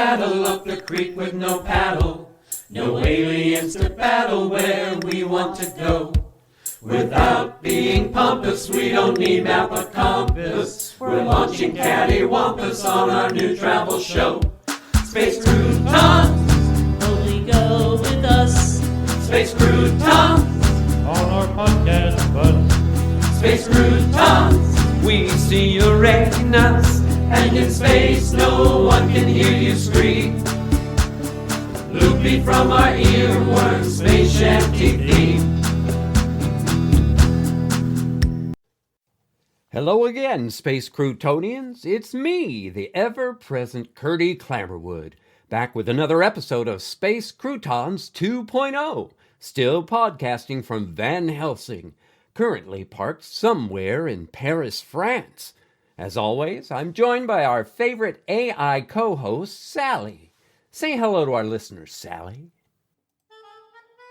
paddle up the creek with no paddle. No aliens to battle where we want to go. Without being pompous, we don't need map or compass. We're launching cattywampus on our new travel show. Space Croutons, only go with us. Space Croutons, on our podcast bus. Space Croutons, we see your retinas. And in space no one can hear you scream. Loopy from our earworm space shanty theme. Hello again, Space Croutonians. It's me, the ever-present Curdy Clammerwood, back with another episode of Space Croutons 2.0, still podcasting from Van Helsing, currently parked somewhere in Paris, France. As always, I'm joined by our favorite AI co-host, Sally. Say hello to our listeners, Sally.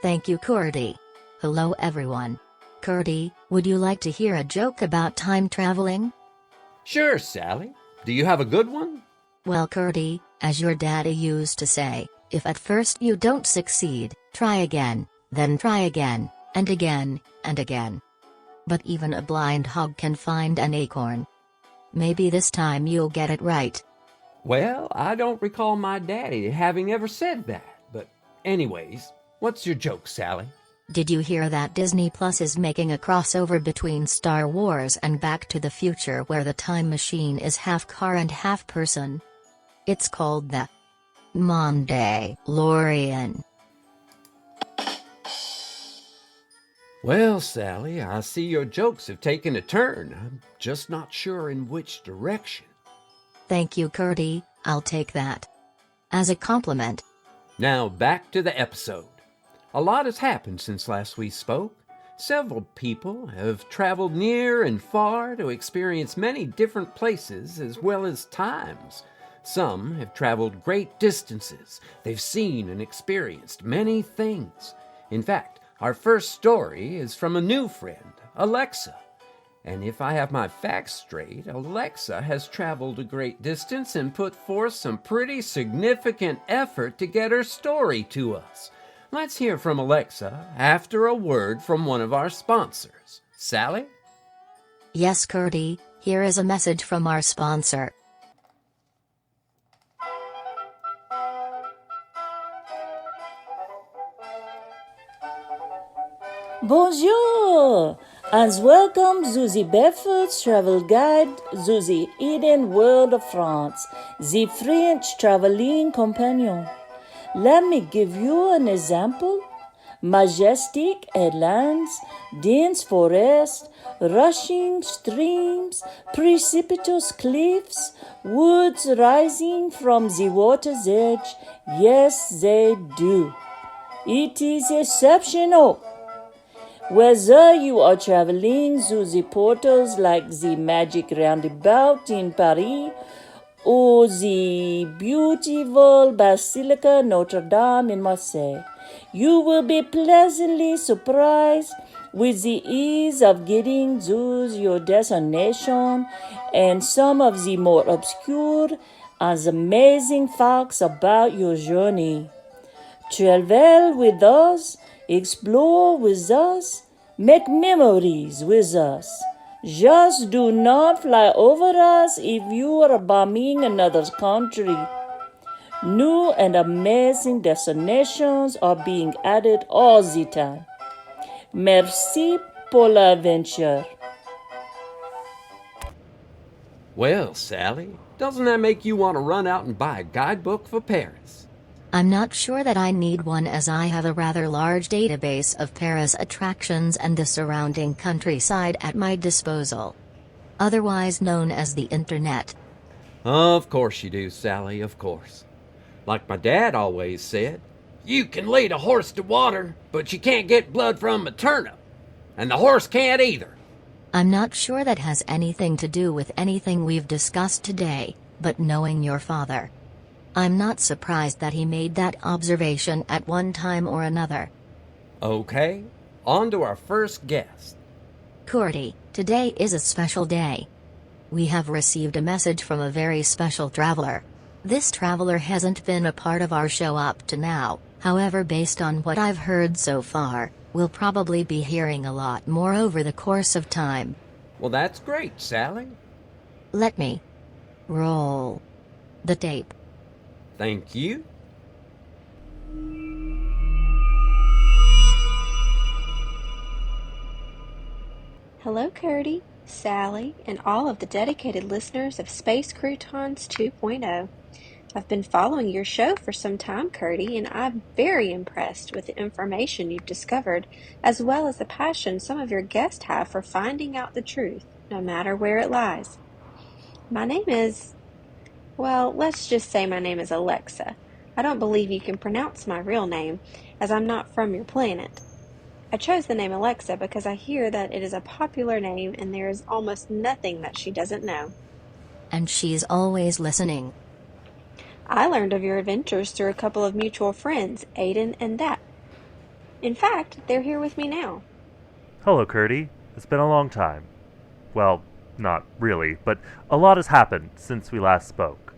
Thank you, Curdy. Hello, everyone. Curdy, would you like to hear a joke about time traveling? Sure, Sally. Do you have a good one? Well, Curdy, as your daddy used to say, if at first you don't succeed, try again, then try again, and again, and again. But even a blind hog can find an acorn. Maybe this time you'll get it right. Well, I don't recall my daddy having ever said that. But anyways, what's your joke, Sally? Did you hear that Disney Plus is making a crossover between Star Wars and Back to the Future where the time machine is half car and half person? It's called the Mandalorian. Well, Sally, I see your jokes have taken a turn. I'm just not sure in which direction. Thank you, Curdy, I'll take that as a compliment. Now back to the episode. A lot has happened since last we spoke. Several people have traveled near and far to experience many different places as well as times. Some have traveled great distances. They've seen and experienced many things. In fact, our first story is from a new friend, Alexa. And if I have my facts straight, Alexa has traveled a great distance and put forth some pretty significant effort to get her story to us. Let's hear from Alexa after a word from one of our sponsors. Sally? Yes, Curdy, here is a message from our sponsor. Bonjour, and welcome to the Barefoot's travel guide to the Aiden world of France, the French traveling companion. Let me give you an example. Majestic headlands, dense forest, rushing streams, precipitous cliffs, woods rising from the water's edge. Yes, they do. It is exceptional. Whether you are traveling through the portals like the Magic Roundabout in Paris, or the beautiful Basilica Notre Dame in Marseille, you will be pleasantly surprised with the ease of getting to your destination and some of the more obscure and amazing facts about your journey. Travel with us, explore with us, make memories with us. Just do not fly over us if you are bombing another country. New and amazing destinations are being added all the time. Merci pour l'aventure. Well, Sally, doesn't that make you want to run out and buy a guidebook for Paris? I'm not sure that I need one as I have a rather large database of Paris attractions and the surrounding countryside at my disposal. Otherwise known as the Internet. Of course you do, Sally, of course. Like my dad always said, you can lead a horse to water, but you can't get blood from a turnip. And the horse can't either. I'm not sure that has anything to do with anything we've discussed today, but knowing your father, I'm not surprised that he made that observation at one time or another. Okay, on to our first guest. Curdy, today is a special day. We have received a message from a very special traveler. This traveler hasn't been a part of our show up to now, however, based on what I've heard so far, we'll probably be hearing a lot more over the course of time. Well, that's great, Sally. Let me roll the tape. Thank you. Hello, Curdy, Sally, and all of the dedicated listeners of Space Croutons 2.0. I've been following your show for some time, Curdy, and I'm very impressed with the information you've discovered, as well as the passion some of your guests have for finding out the truth, no matter where it lies. My name is... well, let's just say my name is Alexa. I don't believe you can pronounce my real name, as I'm not from your planet. I chose the name Alexa because I hear that it is a popular name and there is almost nothing that she doesn't know. And she's always listening. I learned of your adventures through a couple of mutual friends, Aiden and Dat. In fact, they're here with me now. Hello, Curdy. It's been a long time. Well, not really, but a lot has happened since we last spoke.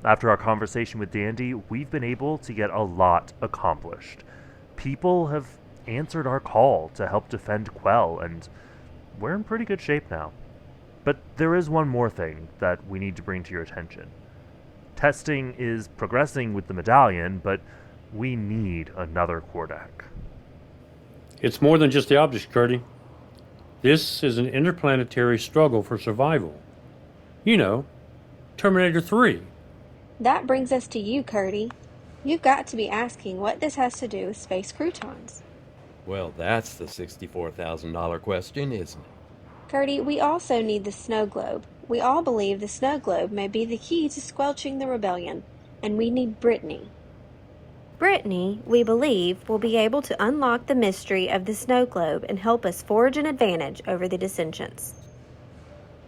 After our conversation with Dandi, we've been able to get a lot accomplished. People have answered our call to help defend Quell, and we're in pretty good shape now. But there is one more thing that we need to bring to your attention. Testing is progressing with the medallion, but we need another core deck. It's more than just the objects, Curdy. This is an interplanetary struggle for survival. You know, Terminator 3. That brings us to you, Curdy. You've got to be asking what this has to do with Space Croutons. Well, that's the $64,000 question, isn't it? Curdy, we also need the snow globe. We all believe the snow globe may be the key to squelching the rebellion, and we need Brittney. Brittney, we believe, will be able to unlock the mystery of the snow globe and help us forge an advantage over the Dissentients.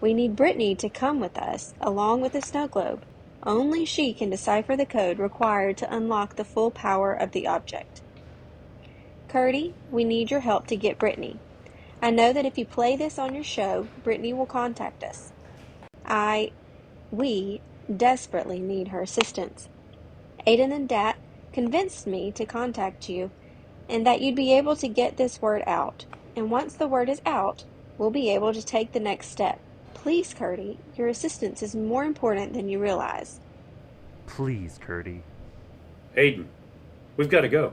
We need Brittney to come with us, along with the snow globe. Only she can decipher the code required to unlock the full power of the object. Curdy, we need your help to get Brittney. I know that if you play this on your show, Brittney will contact us. We desperately need her assistance. Aiden and Dat convinced me to contact you and that you'd be able to get this word out. And once the word is out, we'll be able to take the next step. Please, Curdy, your assistance is more important than you realize. Please, Curdy. Aiden, we've got to go.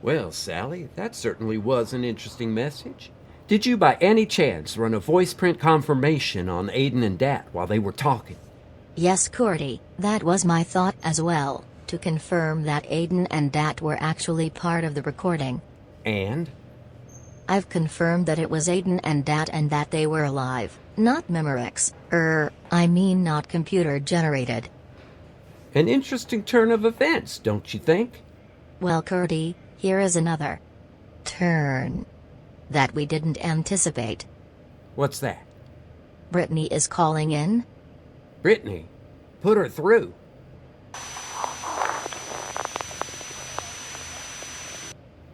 Well, Sally, that certainly was an interesting message. Did you by any chance run a voice print confirmation on Aiden and Dat while they were talking? Yes, Curdy, that was my thought as well, to confirm that Aiden and Dat were actually part of the recording. And? I've confirmed that it was Aiden and Dat and that they were alive, not Memorex, not computer generated. An interesting turn of events, don't you think? Well, Curdy, here is another turn that we didn't anticipate. What's that? Brittney is calling in. Brittney, put her through.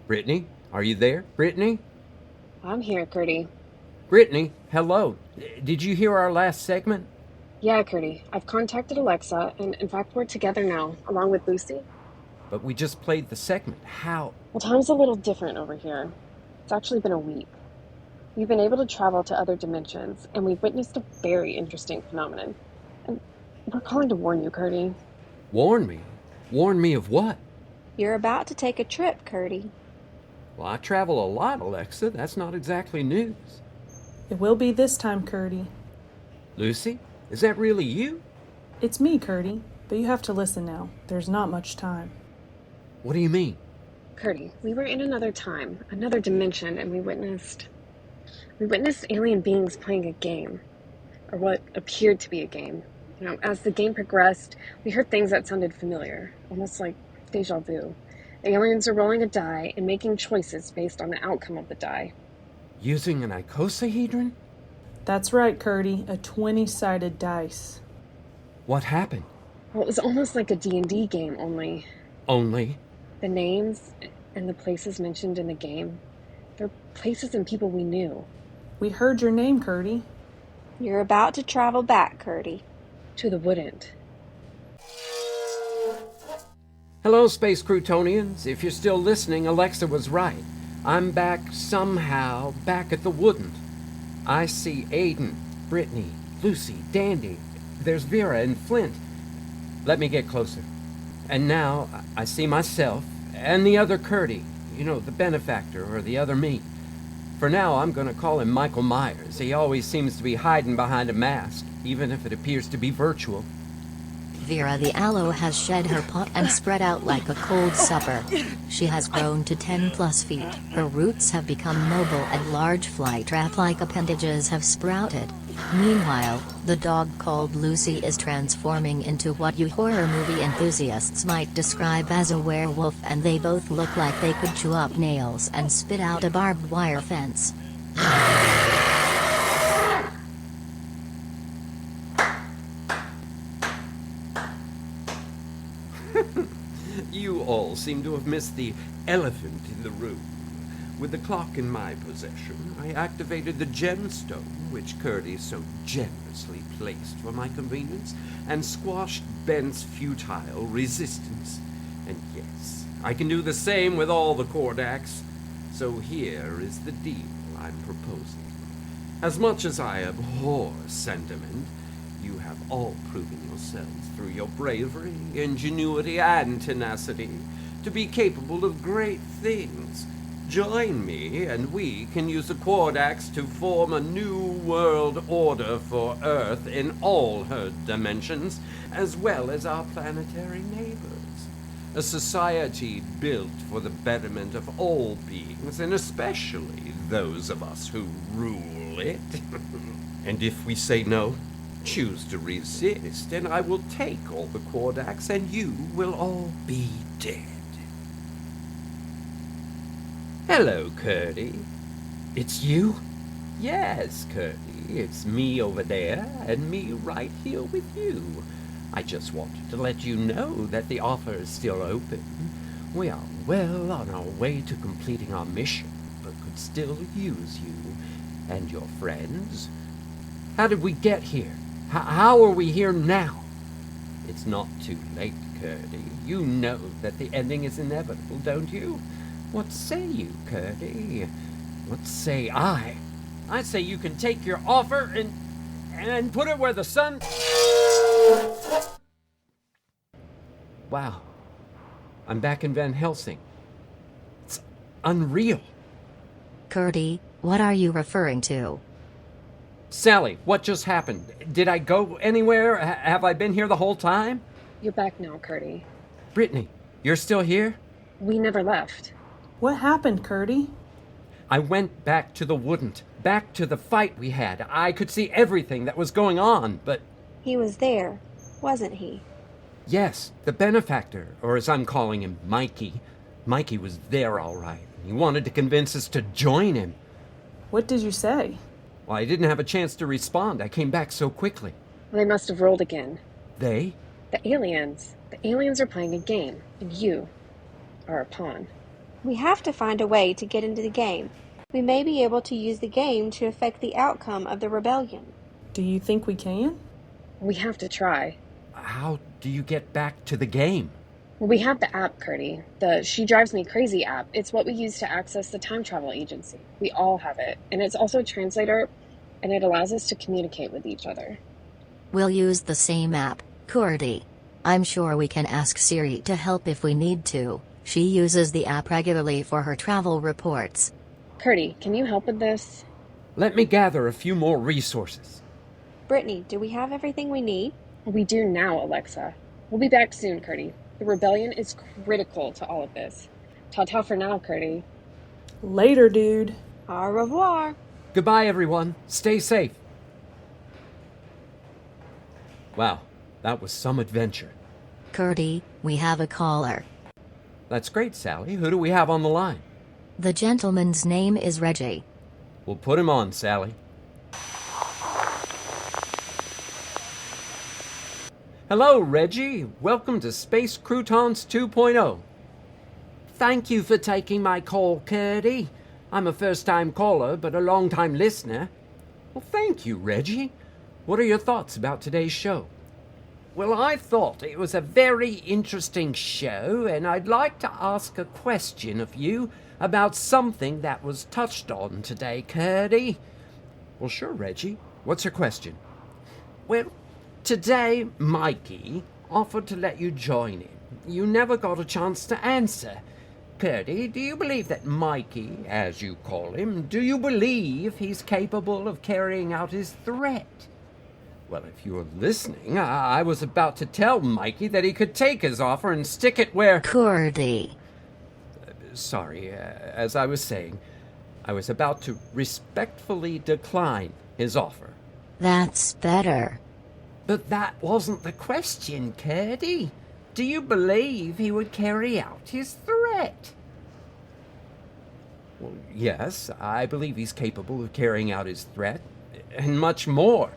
Brittney, are you there? Brittney? I'm here, Curdy. Brittney, hello. Did you hear our last segment? Yeah, Curdy. I've contacted Alexa, and in fact, we're together now, along with Lucy. But we just played the segment. How? Well, time's a little different over here. It's actually been a week. We've been able to travel to other dimensions, and we've witnessed a very interesting phenomenon. And we're calling to warn you, Curdy. Warn me? Warn me of what? You're about to take a trip, Curdy. Well, I travel a lot, Alexa. That's not exactly news. It will be this time, Curdy. Lucy, is that really you? It's me, Curdy, but you have to listen now. There's not much time. What do you mean? Curdy, we were in another time, another dimension, and we witnessed alien beings playing a game. Or what appeared to be a game. You know, as the game progressed, we heard things that sounded familiar, almost like deja vu. The aliens are rolling a die and making choices based on the outcome of the die. Using an icosahedron? That's right, Curdy, a 20-sided dice. What happened? Well, it was almost like a D&D game, only Only? the names and the places mentioned in the game, they're places and people we knew. We heard your name, Curdy. You're about to travel back, Curdy. To the wouldn't. Hello, Space Croutonians. If you're still listening, Alexa was right. I'm back somehow, back at the wouldn't. I see Aiden, Brittney, Lucy, Dandi. There's Vera and Flint. Let me get closer. And now I see myself and the other Curdy. You know, the benefactor or the other me. For now, I'm going to call him Michael Myers. He always seems to be hiding behind a mask, even if it appears to be virtual. Vera the aloe has shed her pot and spread out like a cold supper. She has grown to 10+ feet. Her roots have become mobile and large fly-trap-like appendages have sprouted. Meanwhile, the dog called Lucy is transforming into what you horror movie enthusiasts might describe as a werewolf, and they both look like they could chew up nails and spit out a barbed wire fence. You all seem to have missed the elephant in the room. With the clock in my possession, I activated the gemstone, which Curdy so generously placed for my convenience, and squashed Ben's futile resistance. And yes, I can do the same with all the Kordax. So here is the deal I'm proposing. As much as I abhor sentiment, you have all proven yourselves through your bravery, ingenuity, and tenacity to be capable of great things. Join me, and we can use the Kordax to form a new world order for Earth in all her dimensions, as well as our planetary neighbors. A society built for the betterment of all beings, and especially those of us who rule it. And if we say no, choose to resist, and I will take all the Kordax, and you will all be dead. Hello, Curdy. It's you? Yes, Curdy. It's me over there, and me right here with you. I just wanted to let you know that the offer is still open. We are well on our way to completing our mission, but could still use you and your friends. How did we get here? How are we here now? It's not too late, Curdy. You know that the ending is inevitable, don't you? What say you, Curdy? What say I? I say you can take your offer and put it where the sun... Wow. I'm back in Van Helsing. It's unreal. Curdy, what are you referring to? Sally, what just happened? Did I go anywhere? Have I been here the whole time? You're back now, Curdy. Brittney, you're still here? We never left. What happened, Curdy? I went back to the wouldn't, back to the fight we had. I could see everything that was going on, but... He was there, wasn't he? Yes, the benefactor, or as I'm calling him, Mikey. Mikey was there all right. He wanted to convince us to join him. What did you say? Well, I didn't have a chance to respond. I came back so quickly. They must have rolled again. They? The aliens. The aliens are playing a game, and you are a pawn. We have to find a way to get into the game. We may be able to use the game to affect the outcome of the rebellion. Do you think we can? We have to try. How do you get back to the game? Well, we have the app, Curdy. The She Drives Me Crazy app. It's what we use to access the time travel agency. We all have it. And it's also a translator, and it allows us to communicate with each other. We'll use the same app, Curdy. I'm sure we can ask Siri to help if we need to. She uses the app regularly for her travel reports. Curdy, can you help with this? Let me gather a few more resources. Brittney, do we have everything we need? We do now, Alexa. We'll be back soon, Curdy. The rebellion is critical to all of this. Ta-ta for now, Curdy. Later, dude. Au revoir. Goodbye, everyone. Stay safe. Wow, that was some adventure. Curdy, we have a caller. That's great, Sally. Who do we have on the line? The gentleman's name is Reggie. We'll put him on, Sally. Hello, Reggie. Welcome to Space Croutons 2.0. Thank you for taking my call, Curdy. I'm a first-time caller, but a long-time listener. Well, thank you, Reggie. What are your thoughts about today's show? Well, I thought it was a very interesting show, and I'd like to ask a question of you about something that was touched on today, Curdy. Well, sure, Reggie. What's your question? Well, today, Mikey offered to let you join him. You never got a chance to answer. Curdy, do you believe that Mikey, as you call him, do you believe he's capable of carrying out his threat? Well, if you were listening, I was about to tell Mikey that he could take his offer and stick it where... Curdy. Sorry, as I was saying, I was about to respectfully decline his offer. That's better. But that wasn't the question, Curdy. Do you believe he would carry out his threat? Well, yes, I believe he's capable of carrying out his threat, and much more.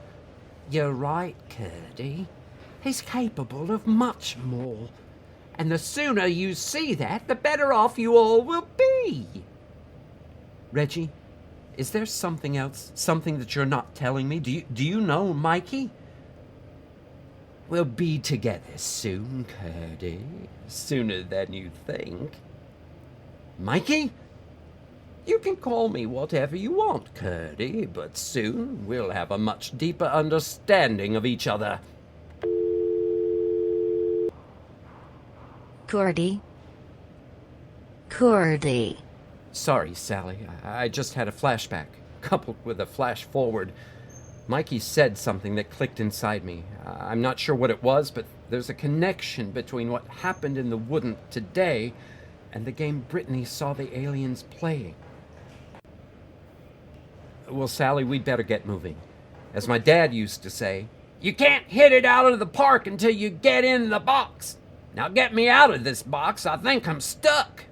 You're right, Curdy. He's capable of much more. And the sooner you see that, the better off you all will be. Reggie, is there something else? Something that you're not telling me? Do you know Mikey? We'll be together soon, Curdy. Sooner than you think. Mikey? You can call me whatever you want, Curdy, but soon we'll have a much deeper understanding of each other. Curdy? Curdy. Sorry, Sally. I just had a flashback, coupled with a flash forward. Mikey said something that clicked inside me. I'm not sure what it was, but there's a connection between what happened in the wooden today and the game Brittney saw the aliens playing. Well, Sally, we'd better get moving. As my dad used to say, you can't hit it out of the park until you get in the box. Now get me out of this box. I think I'm stuck.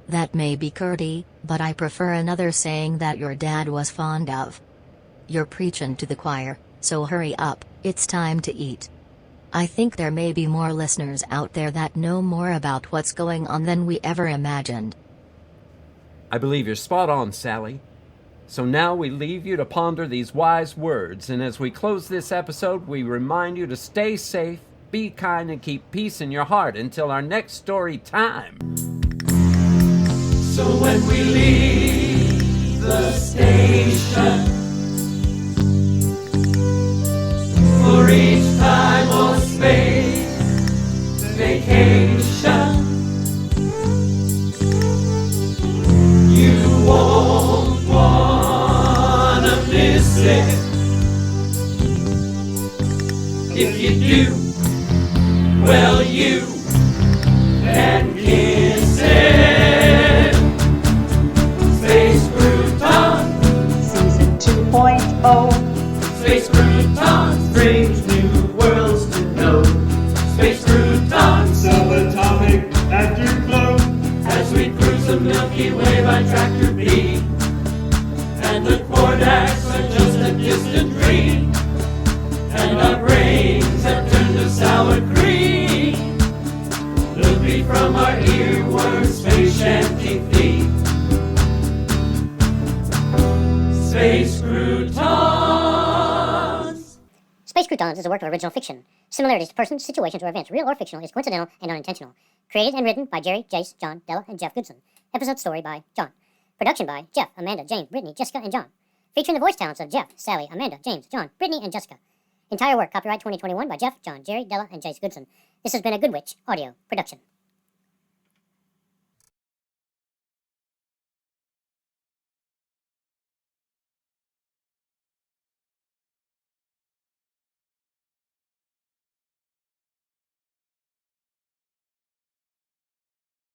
That may be Curdy, but I prefer another saying that your dad was fond of. You're preaching to the choir, so hurry up, it's time to eat. I think there may be more listeners out there that know more about what's going on than we ever imagined. I believe you're spot on, Sally. So now we leave you to ponder these wise words, and as we close this episode, we remind you to stay safe, be kind, and keep peace in your heart until our next story time. So when we leave the station, for each time or space vacation, you won't wanna miss it. If you do, well, you can kiss it. Space Croutons, Season 2.0. Space Croutons brings new worlds to know. Space Croutons, subatomic afterglow. as we cruise the Milky Way by Tractor B. And the Quardacs are just a distant dream. And our brains have turned to sour cream. Loopy from our earworms, space shanty feet. Space Croutons. Space Croutons is a work of original fiction. Similarities to persons, situations, or events, real or fictional, is coincidental and unintentional. Created and written by Jerry, Jace, John, Della, and Jeff Goodson. Episode story by John. Production by Jeff, Amanda, James, Brittney, Jessica, and John. Featuring the voice talents of Jeff, Sally, Amanda, James, John, Brittney, and Jessica. Entire work copyright 2021 by Jeff, John, Jerry, Della, and Jace Goodson. This has been a Good Witch audio production.